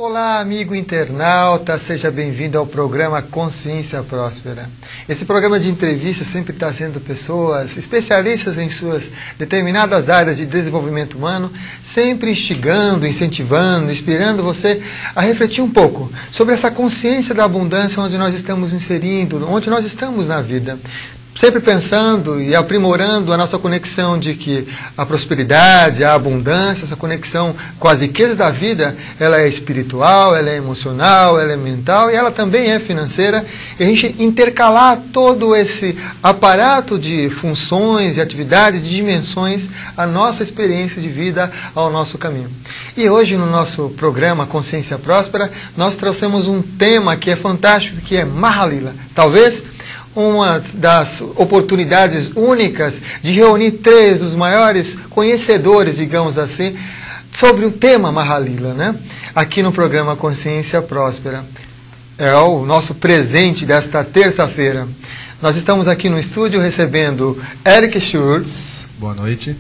Olá, amigo internauta, seja bem-vindo ao programa Consciência Próspera. Esse programa de entrevista sempre trazendo pessoas especialistas em suas determinadas áreas de desenvolvimento humano, sempre instigando, incentivando, inspirando você a refletir um pouco sobre essa consciência da abundância onde nós estamos inserindo, onde nós estamos na vida. Sempre pensando e aprimorando a nossa conexão de que a prosperidade, a abundância, essa conexão com as riquezas da vida, ela é espiritual, ela é emocional, ela é mental e ela também é financeira. E a gente intercalar todo esse aparato de funções, de atividades, de dimensões, à nossa experiência de vida, ao nosso caminho. E hoje no nosso programa Consciência Próspera, nós trouxemos um tema que é fantástico, que é Mahalila. Talvez uma das oportunidades únicas de reunir três dos maiores conhecedores, digamos assim, sobre o tema Mahalila, né? Aqui no programa Consciência Próspera. É o nosso presente desta terça-feira. Nós estamos aqui no estúdio recebendo Eric Schultz. Boa noite.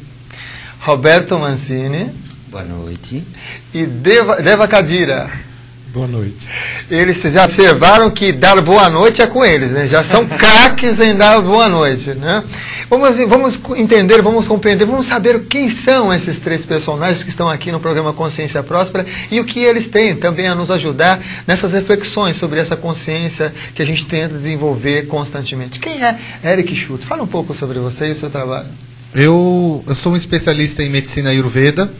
Roberto Mancini. Boa noite. E Deva Kadira. Boa noite. Eles já observaram que dar boa noite é com eles, né? Já são craques em dar boa noite, né? Vamos entender, vamos compreender, vamos saber quem são esses três personagens que estão aqui no programa Consciência Próspera e o que eles têm também a nos ajudar nessas reflexões sobre essa consciência que a gente tenta desenvolver constantemente. Quem é Eric Schultz? Fala um pouco sobre você e o seu trabalho. Eu sou um especialista em medicina Ayurveda.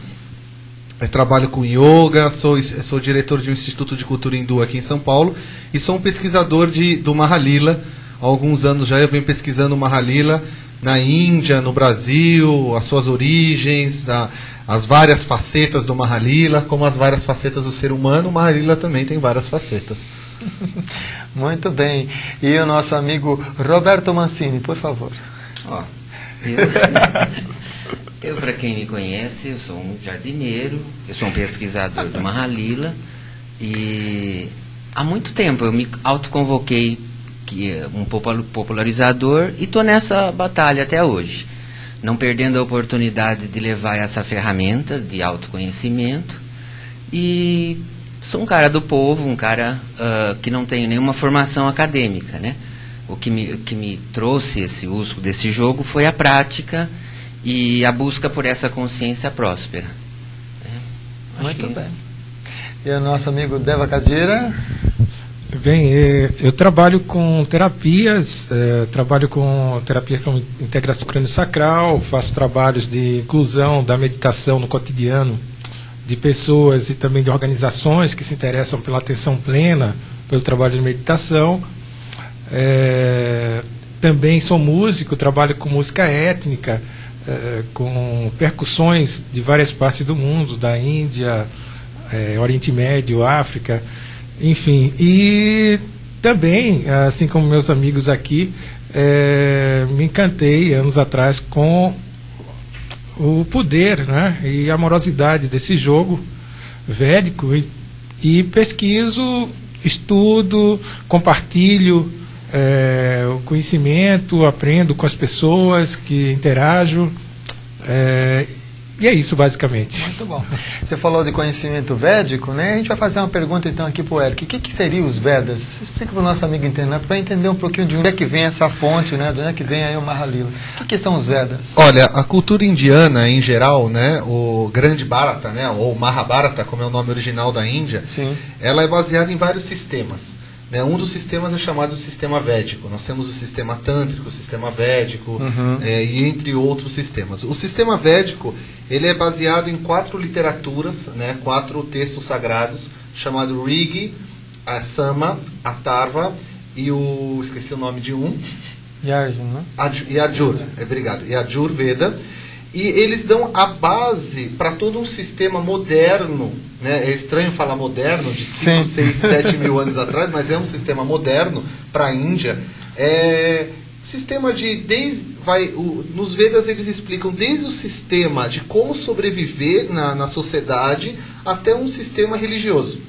Eu trabalho com yoga, sou diretor de um Instituto de Cultura Hindu aqui em São Paulo e sou um pesquisador do Mahalila. Há alguns anos já eu venho pesquisando o Mahalila na Índia, no Brasil, as suas origens, as várias facetas do Mahalila, como as várias facetas do ser humano, o Mahalila também tem várias facetas. Muito bem. E o nosso amigo Roberto Mancini, por favor. Eu, para quem me conhece, eu sou um jardineiro, eu sou um pesquisador do Mahalila e há muito tempo eu me autoconvoquei um popularizador e estou nessa batalha até hoje, não perdendo a oportunidade de levar essa ferramenta de autoconhecimento. E sou um cara do povo, um cara que não tem nenhuma formação acadêmica, né? O que me trouxe esse uso desse jogo foi a prática e a busca por essa consciência próspera. Muito bem. E o nosso amigo Deva Kadira? Bem, eu trabalho com terapias, trabalho com terapia com integração crânio-sacral, faço trabalhos de inclusão da meditação no cotidiano de pessoas e também de organizações que se interessam pela atenção plena, pelo trabalho de meditação. Também sou músico, trabalho com música étnica, com percussões de várias partes do mundo, da Índia, Oriente Médio, África, enfim. E também, assim como meus amigos aqui, me encantei anos atrás com o poder, né, e a amorosidade desse jogo védico e pesquiso, estudo, compartilho o conhecimento, aprendo com as pessoas que interajo, e é isso basicamente. Muito bom. Você falou de conhecimento védico, né? A gente vai fazer uma pergunta então aqui para o Eric. O que seriam os Vedas? Explica para o nosso amigo internauta para entender um pouquinho de onde é que vem essa fonte, né? De onde é que vem aí o Mahalila. O que são os Vedas? Olha, a cultura indiana em geral, né, o grande Bharata, né, ou Mahabharata, como é o nome original da Índia, sim, ela é baseada em vários sistemas. Um dos sistemas é chamado de sistema védico. Nós temos o sistema tântrico, o sistema védico, e entre outros sistemas. O sistema védico ele é baseado em 4 literaturas, né, 4 textos sagrados, chamado Rigi, a Sama, a Atharva e esqueci o nome de um. Yarjuna, né? Yajur, obrigado. Yajur Veda. E eles dão a base para todo um sistema moderno, né? É estranho falar moderno, de 5, 6, 7 mil anos atrás, mas é um sistema moderno para a Índia. Sistema nos Vedas eles explicam desde o sistema de como sobreviver na sociedade até um sistema religioso.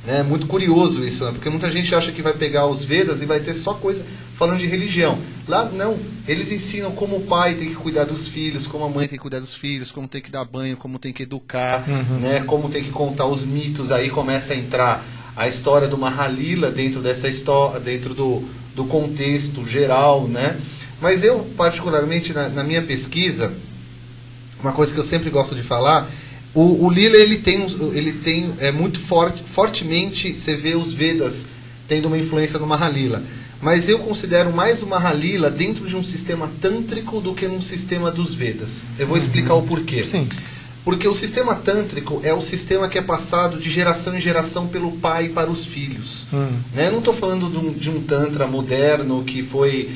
É muito curioso isso, né? Porque muita gente acha que vai pegar os Vedas e vai ter só coisa falando de religião. Lá não, eles ensinam como o pai tem que cuidar dos filhos, como a mãe tem que cuidar dos filhos, como tem que dar banho, como tem que educar, né? Como tem que contar os mitos. Aí começa a entrar a história do Mahalila dentro dessa história, dentro do contexto geral, né? Mas eu, particularmente, na minha pesquisa, uma coisa que eu sempre gosto de falar, o Lila ele tem muito fortemente, você vê os Vedas tendo uma influência no Mahalila. Mas eu considero mais o Mahalila dentro de um sistema tântrico do que num sistema dos Vedas. Eu vou explicar o porquê. Sim. Porque o sistema tântrico é o sistema que é passado de geração em geração pelo pai para os filhos. Né? Eu não estou falando de um tantra moderno que foi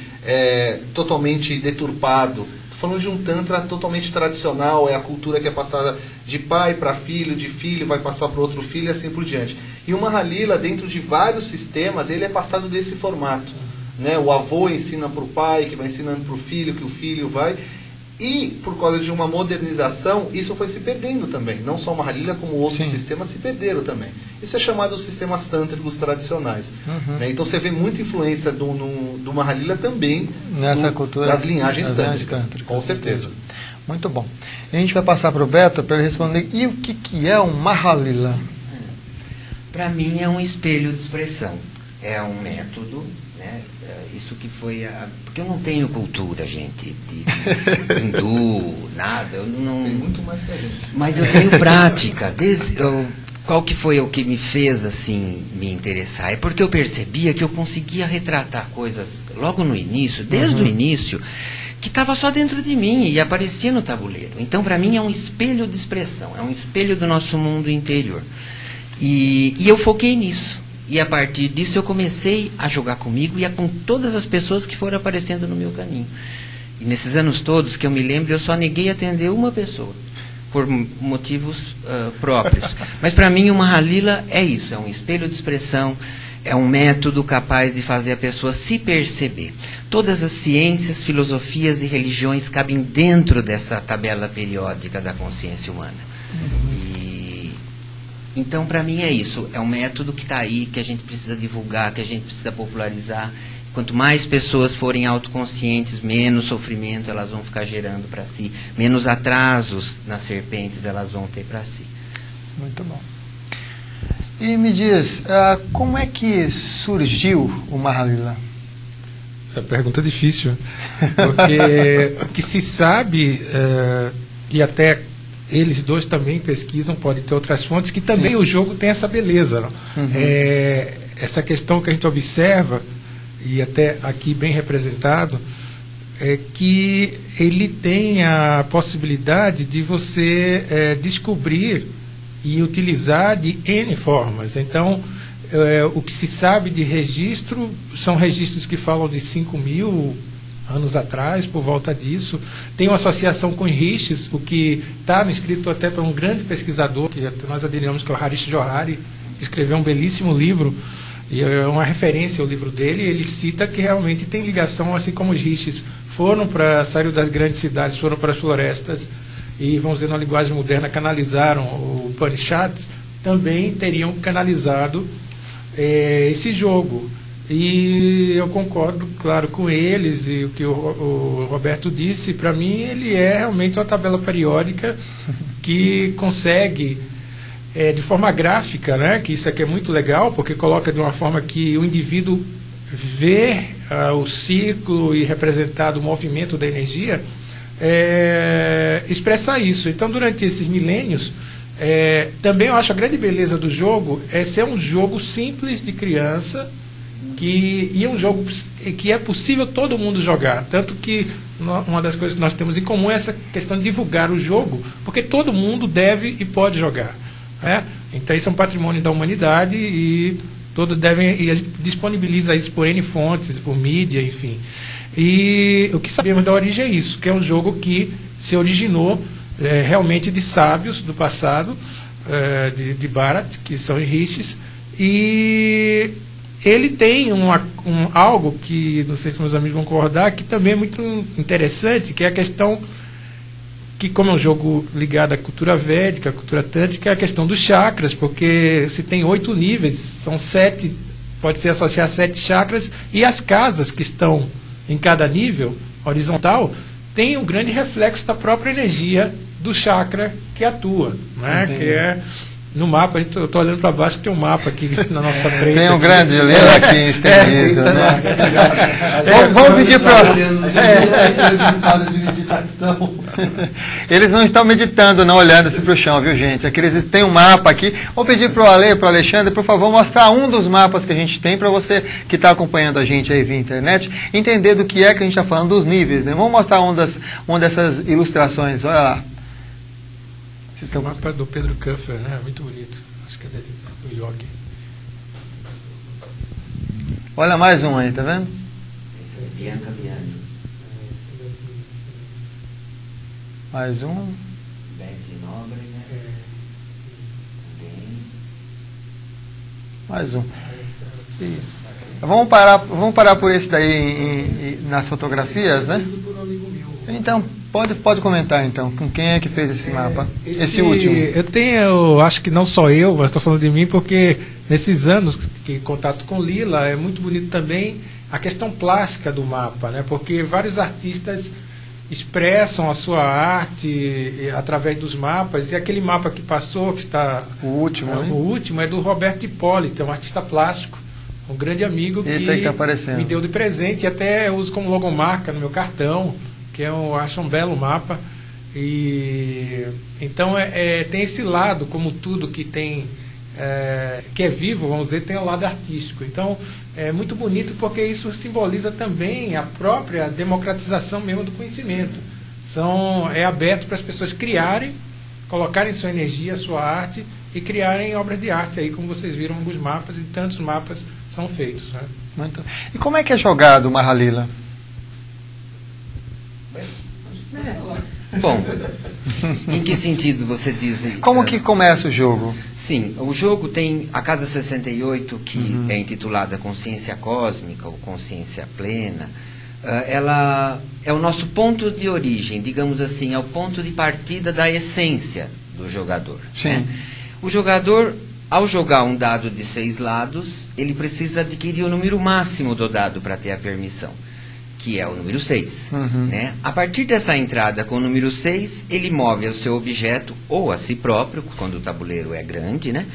totalmente deturpado. Estou falando de um tantra totalmente tradicional, é a cultura que é passada de pai para filho, de filho vai passar para outro filho e assim por diante. E o Mahalila, dentro de vários sistemas, ele é passado desse formato. Né? O avô ensina para o pai, que vai ensinando para o filho, que o filho vai... E, por causa de uma modernização, isso foi se perdendo também. Não só o Mahalila, como outros sistemas se perderam também. Isso é chamado de sistemas tântricos tradicionais. Né? Então você vê muita influência do Mahalila também nessa cultura das linhagens tântricas. Com certeza. Muito bom. E a gente vai passar para o Beto para ele responder. E o que é um Mahalila? Para mim é um espelho de expressão. É um método... Isso que foi porque eu não tenho cultura, gente, de hindu, nada, eu não... Tem muito mais que a gente. Mas eu tenho prática. Qual que foi o que me fez, assim, me interessar? É porque eu percebia que eu conseguia retratar coisas logo no início, desde o início, que estava só dentro de mim e aparecia no tabuleiro. Então, para mim, é um espelho de expressão, é um espelho do nosso mundo interior. E eu foquei nisso. E a partir disso eu comecei a jogar comigo e com todas as pessoas que foram aparecendo no meu caminho. E nesses anos todos que eu me lembro, eu só neguei atender uma pessoa, por motivos próprios. Mas para mim o Mahalila é isso, é um espelho de expressão, é um método capaz de fazer a pessoa se perceber. Todas as ciências, filosofias e religiões cabem dentro dessa tabela periódica da consciência humana. Então, para mim é isso, é um método que está aí, que a gente precisa divulgar, que a gente precisa popularizar. Quanto mais pessoas forem autoconscientes, menos sofrimento elas vão ficar gerando para si, menos atrasos nas serpentes elas vão ter para si. Muito bom. E me diz, como é que surgiu o Mahalila? É uma pergunta difícil, porque o que se sabe, e até... eles dois também pesquisam, pode ter outras fontes, que também o jogo tem essa beleza. Essa questão que a gente observa, e até aqui bem representado, é que ele tem a possibilidade de você descobrir e utilizar de N formas. Então, o que se sabe de registro, são registros que falam de 5.000 anos atrás, por volta disso. Tem uma associação com Rishis, o que está escrito até por um grande pesquisador, que nós admiramos, que é o Harish Johari, que escreveu um belíssimo livro, e é uma referência ao livro dele. Ele cita que realmente tem ligação, assim como os Rishis saíram das grandes cidades, foram para as florestas, e, vamos dizer, na linguagem moderna, canalizaram o Upanishads, também teriam canalizado esse jogo. E eu concordo, claro, com eles, e o que o Roberto disse. Para mim ele é realmente uma tabela periódica que consegue, de forma gráfica, né, que isso aqui é muito legal, porque coloca de uma forma que o indivíduo vê o ciclo e representado o movimento da energia, expressa isso. Então, durante esses milênios, também eu acho a grande beleza do jogo é ser um jogo simples de criança, e é um jogo que é possível todo mundo jogar. Tanto que uma das coisas que nós temos em comum é essa questão de divulgar o jogo, porque todo mundo deve e pode jogar, né? Então isso é um patrimônio da humanidade e todos devem, e a gente disponibiliza isso por N fontes, por mídia, enfim. E o que sabemos da origem é isso, que é um jogo que se originou realmente de sábios do passado, de Bharat, que são rishis, e ele tem algo que, não sei se meus amigos vão concordar, que também é muito interessante, que é a questão que como é um jogo ligado à cultura védica, à cultura tântrica, é a questão dos chakras, porque se tem 8 níveis, são 7, pode se associar a 7 chakras, e as casas que estão em cada nível horizontal tem um grande reflexo da própria energia do chakra que atua, né? Que é no mapa. Eu estou olhando para baixo, que tem um mapa aqui na nossa frente. Tem um aqui. grande livro aqui estendido, né? Vamos pedir para... de meditação. Eles não estão meditando, não olhando assim para o chão, viu, gente? Aqui eles têm um mapa aqui. Vou pedir para o Ale, para o Alexandre, por favor, mostrar um dos mapas que a gente tem para você que está acompanhando a gente aí via internet, entender do que é que a gente está falando, dos níveis, né? Vamos mostrar uma dessas ilustrações, olha lá. Esse é o mapa do Pedro Kuffer, né? Muito bonito. Acho que é do Yogi. Olha mais um aí, tá vendo? Esse é Bianca Vianney. Mais um. Bete Nobre, né? Mais um. Isso. Vamos parar por esse daí nas fotografias, né? Então, pode comentar então, com quem é que fez esse mapa? Esse último. Eu acho que não só eu, mas estou falando de mim, porque nesses anos que em contato com Lila, é muito bonito também a questão plástica do mapa, né? Porque vários artistas expressam a sua arte através dos mapas, e aquele mapa que passou, que está... O último é do Roberto Hipólito, é um artista plástico, um grande amigo esse aí que tá aparecendo. Me deu de presente, e até eu uso como logomarca no meu cartão, que eu acho um belo mapa. E então tem esse lado, como tudo que tem que é vivo, vamos dizer, tem o lado artístico. Então é muito bonito, porque isso simboliza também a própria democratização mesmo do conhecimento. É aberto para as pessoas criarem, colocarem sua energia, sua arte, e criarem obras de arte aí, como vocês viram alguns mapas, e tantos mapas são feitos, né? E como é que é jogado o Mahalila? Bom, em que sentido você diz? Como que começa o jogo? Sim, o jogo tem a Casa 68, que é intitulada Consciência Cósmica, ou Consciência Plena. Ela é o nosso ponto de origem, digamos assim, é o ponto de partida da essência do jogador. Sim. Né? O jogador, ao jogar um dado de 6 lados, ele precisa adquirir o número máximo do dado para ter a permissão, que é o número 6. Né? A partir dessa entrada com o número 6, ele move o seu objeto, ou a si próprio, quando o tabuleiro é grande, né?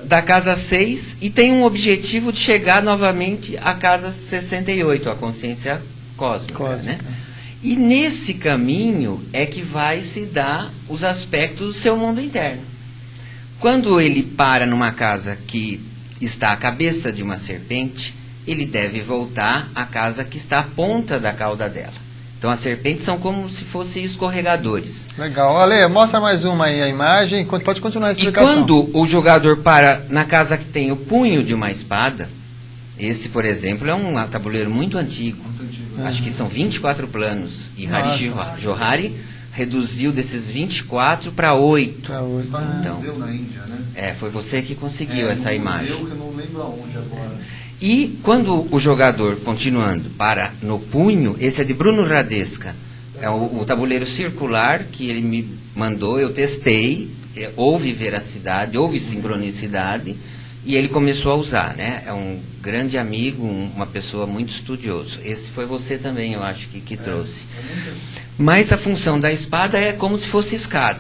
Da casa 6, e tem um objetivo de chegar novamente à casa 68, a consciência cósmica. Né? E nesse caminho é que vai se dar os aspectos do seu mundo interno. Quando ele para numa casa que está à cabeça de uma serpente, ele deve voltar à casa que está à ponta da cauda dela. Então as serpentes são como se fossem escorregadores. Legal. Ale, mostra mais uma aí a imagem, pode continuar a explicação. E quando o jogador para na casa que tem o punho de uma espada, esse, por exemplo, é um tabuleiro muito antigo. Acho que são 24 planos. E Hari Johari reduziu desses 24 para 8. Então, museu na Índia, né? foi você que conseguiu essa imagem. Museu que eu não lembro aonde agora. E quando o jogador, continuando, para no punho, esse é de Bruno Radesca. É o tabuleiro circular que ele me mandou, eu testei, houve veracidade, houve sincronicidade, e ele começou a usar, né? É um grande amigo, uma pessoa muito estudioso. Esse foi você também, eu acho, que trouxe. Mas a função da espada é como se fosse escada.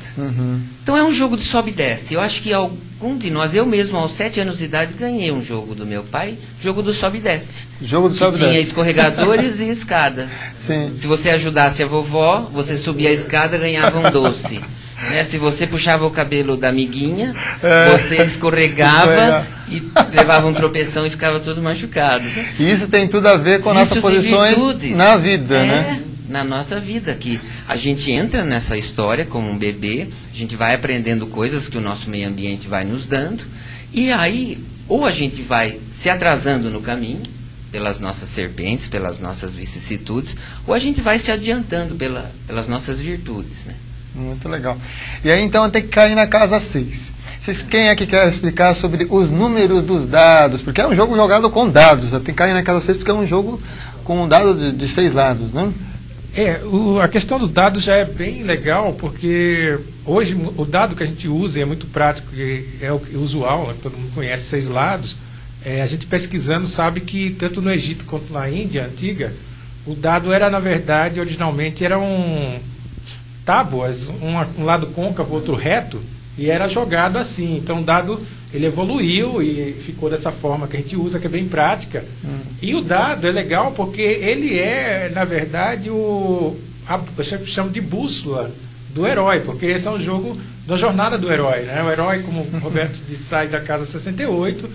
Então é um jogo de sobe e desce. Eu acho que algum de nós, eu mesmo aos 7 anos de idade, ganhei um jogo do meu pai, jogo do sobe e desce. Jogo do sobe e desce. Tinha escorregadores e escadas. Sim. Se você ajudasse a vovó, você subia a escada, ganhava um doce. Né? Se você puxava o cabelo da amiguinha, você escorregava e levava um tropeção e ficava todo machucado. E isso tem tudo a ver com nossas posições na vida, né? Na nossa vida, que a gente entra nessa história como um bebê, a gente vai aprendendo coisas que o nosso meio ambiente vai nos dando, e aí ou a gente vai se atrasando no caminho, pelas nossas serpentes, pelas nossas vicissitudes, ou a gente vai se adiantando pelas nossas virtudes, né? Muito legal. E aí então tem que cair na casa 6. Quem é que quer explicar sobre os números dos dados? Porque é um jogo jogado com dados. Tem que cair na casa 6 porque é um jogo com um dado de 6 lados, né? A questão do dado já é bem legal, porque hoje o dado que a gente usa, e é muito prático, e é o usual, né, todo mundo conhece 6 lados, a gente pesquisando sabe que tanto no Egito quanto na Índia antiga, o dado era, na verdade, originalmente eram tábuas, um lado côncavo, outro reto, e era jogado assim. Então o dado ele evoluiu e ficou dessa forma que a gente usa, que é bem prática. E o dado é legal porque ele é, na verdade, eu chamo de bússola do herói, porque esse é um jogo da jornada do herói, né? O herói, como o Roberto disse, sai da casa 68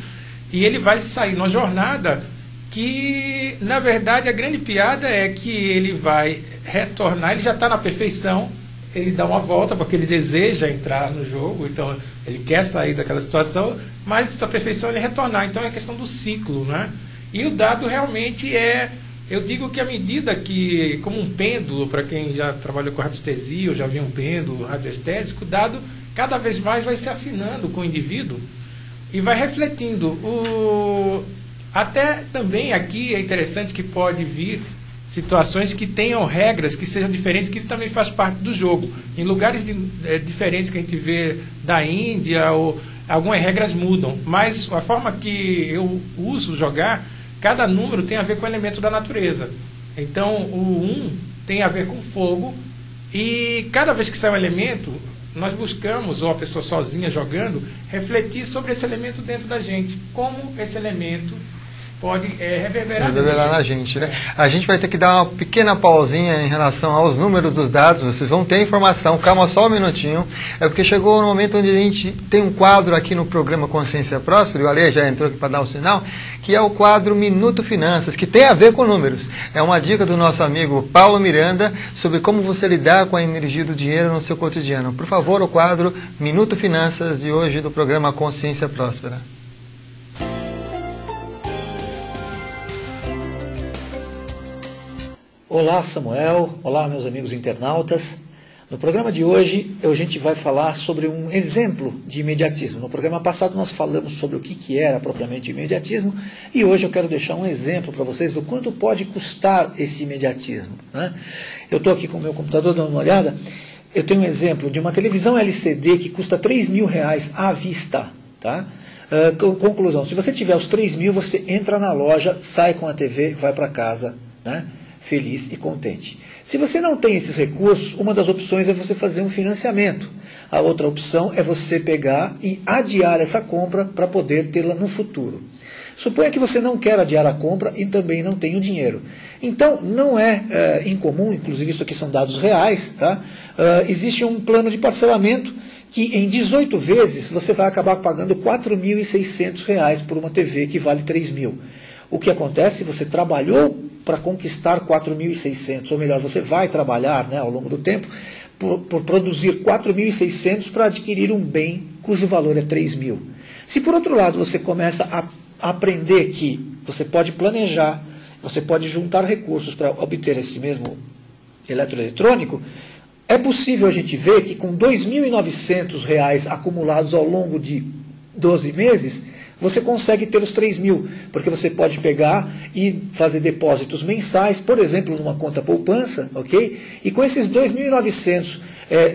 e ele vai sair numa jornada que, na verdade, a grande piada é que ele vai retornar, ele já está na perfeição, ele dá uma volta porque ele deseja entrar no jogo, então ele quer sair daquela situação, mas a perfeição ele retornar. Então é questão do ciclo, né? E o dado realmente eu digo que à medida que, como um pêndulo, para quem já trabalhou com radiestesia ou já viu um pêndulo radioestésico, o dado cada vez mais vai se afinando com o indivíduo e vai refletindo. Até também aqui é interessante que pode vir situações que tenham regras que sejam diferentes, que isso também faz parte do jogo. Em lugares diferentes que a gente vê da Índia, algumas regras mudam, mas a forma que eu uso jogar, cada número tem a ver com o elemento da natureza. Então, o 1 tem a ver com fogo, e cada vez que sai um elemento, nós buscamos, ou a pessoa sozinha jogando, refletir sobre esse elemento dentro da gente, como esse elemento pode reverberar na gente, né? A gente vai ter que dar uma pequena pausinha em relação aos números dos dados. Vocês vão ter informação, calma só um minutinho. É porque chegou no momento onde a gente tem um quadro aqui no programa Consciência Próspera, o Ale já entrou aqui para dar o sinal, que é o quadro Minuto Finanças, que tem a ver com números. É uma dica do nosso amigo Paulo Miranda sobre como você lidar com a energia do dinheiro no seu cotidiano. Por favor, o quadro Minuto Finanças de hoje do programa Consciência Próspera. Olá, Samuel. Olá, meus amigos internautas. No programa de hoje, a gente vai falar sobre um exemplo de imediatismo. No programa passado, nós falamos sobre o que era propriamente imediatismo, e hoje eu quero deixar um exemplo para vocês do quanto pode custar esse imediatismo, né? Eu estou aqui com o meu computador dando uma olhada. Eu tenho um exemplo de uma televisão LCD que custa R$3.000 à vista, tá? Conclusão, se você tiver os 3.000, você entra na loja, sai com a TV, vai para casa, né? Feliz e contente. Se você não tem esses recursos, uma das opções é você fazer um financiamento. A outra opção é você pegar e adiar essa compra para poder tê-la no futuro. Suponha que você não quer adiar a compra e também não tem o dinheiro. Então, não é incomum, inclusive isso aqui são dados reais, tá? Existe um plano de parcelamento que em 18 vezes você vai acabar pagando R$4.600 por uma TV que vale R$3.000. O que acontece se você trabalhou para conquistar 4.600, ou melhor, você vai trabalhar, né, ao longo do tempo por produzir 4.600 para adquirir um bem cujo valor é 3.000. Se por outro lado você começa a aprender que você pode planejar, você pode juntar recursos para obter esse mesmo eletroeletrônico, é possível a gente ver que com R$2.900 acumulados ao longo de 12 meses, você consegue ter os 3.000, porque você pode pegar e fazer depósitos mensais, por exemplo, numa conta poupança, ok? E com esses 2.900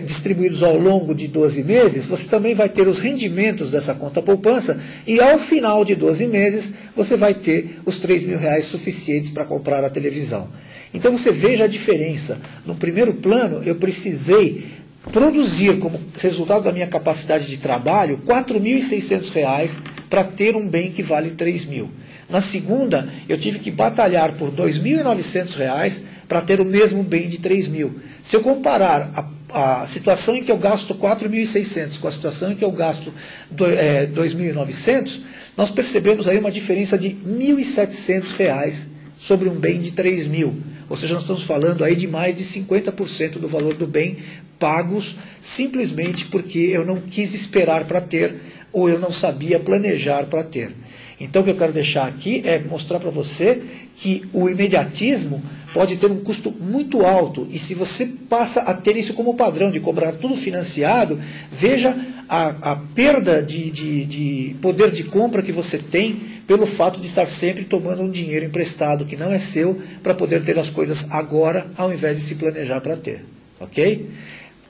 distribuídos ao longo de 12 meses, você também vai ter os rendimentos dessa conta poupança, e ao final de 12 meses, você vai ter os R$3.000 suficientes para comprar a televisão. Então você veja a diferença. No primeiro plano, eu precisei produzir, como resultado da minha capacidade de trabalho, R$4.600 para ter um bem que vale 3.000. Na segunda, eu tive que batalhar por R$2.900 para ter o mesmo bem de 3.000. Se eu comparar a situação em que eu gasto 4.600 com a situação em que eu gasto 2.900, nós percebemos aí uma diferença de R$1.700 sobre um bem de 3.000. Ou seja, nós estamos falando aí de mais de 50% do valor do bem pagos simplesmente porque eu não quis esperar para ter, ou eu não sabia planejar para ter. Então o que eu quero deixar aqui é mostrar para você que o imediatismo pode ter um custo muito alto. E se você passa a ter isso como padrão, de cobrar tudo financiado, veja a perda de poder de compra que você tem pelo fato de estar sempre tomando um dinheiro emprestado que não é seu para poder ter as coisas agora, ao invés de se planejar para ter. Ok?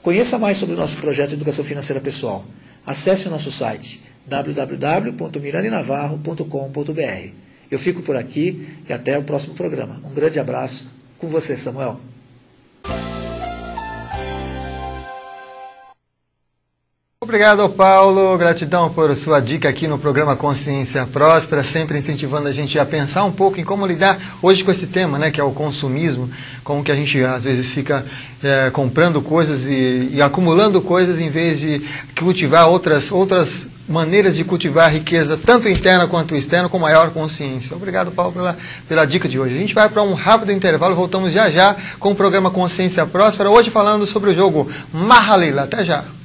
Conheça mais sobre o nosso projeto de educação financeira pessoal. Acesse o nosso site www.mirandenavarro.com.br. Eu fico por aqui e até o próximo programa. Um grande abraço. Com você, Samuel. Obrigado, Paulo. Gratidão por sua dica aqui no programa Consciência Próspera, sempre incentivando a gente a pensar um pouco em como lidar hoje com esse tema, né, que é o consumismo, como que a gente às vezes fica comprando coisas e acumulando coisas em vez de cultivar outras maneiras de cultivar a riqueza, tanto interna quanto externa, com maior consciência. Obrigado, Paulo, pela dica de hoje. A gente vai para um rápido intervalo, voltamos já com o programa Consciência Próspera, hoje falando sobre o jogo Maha Lila. Até já!